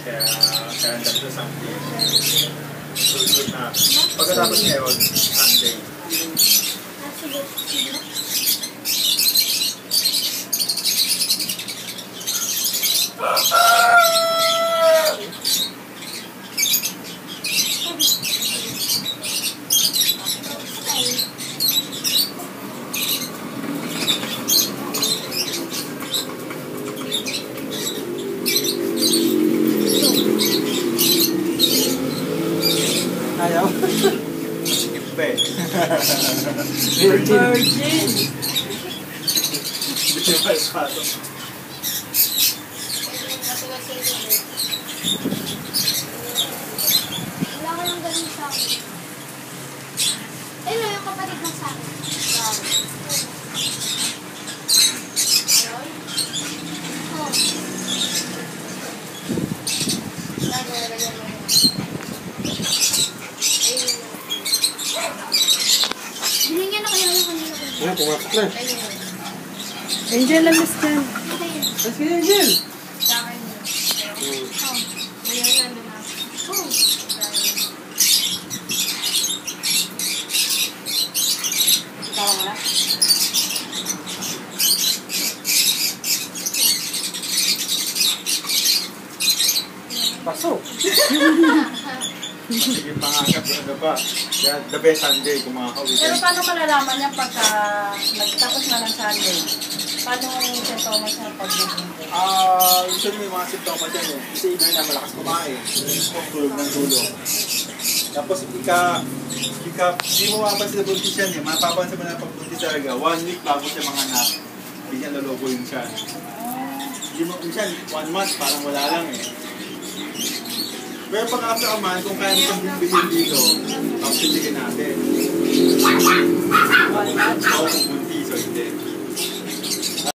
Kaya hanggang sa Sunday. Susunod na. Pagkatapos ngayon, Sunday. Ayaw? Skip pa eh. Virgin. Hindi pa espato. Wala ka lang ganun sa akin. Ayun, yung kapatid mo sa akin. Ayun? Oo. Lagyan mo. Binigyan na kayo yung kanina ko. Ah, pumasok na. Angel, lamis dyan. Let's get Angel. Sa akin yun. Ngayon nandun na. Oh. Tawa mo na. Pasok. Sige, pangasap na pa. Kaya the best Sunday kung mga Pero ka-weekend. paano malalaman niya pagka nagtapos na ng Sunday? Paano yung symptoms niya pag-bubunto? Usually may mga symptoms yan eh. Kasi iba na malakas kumain. Tulog ng tulog. Tapos hindi mo mapapansin na buntis yan eh. Mapapansin mo na pagbuntis talaga. 1 week bago siya mga anak. Hindi niya lalobo yun siya. Hindi mo, minsan, 1 month parang wala lang eh. Pero pag after a month, kung kaya mo siyang bilhin dito, tapos bibigyan natin.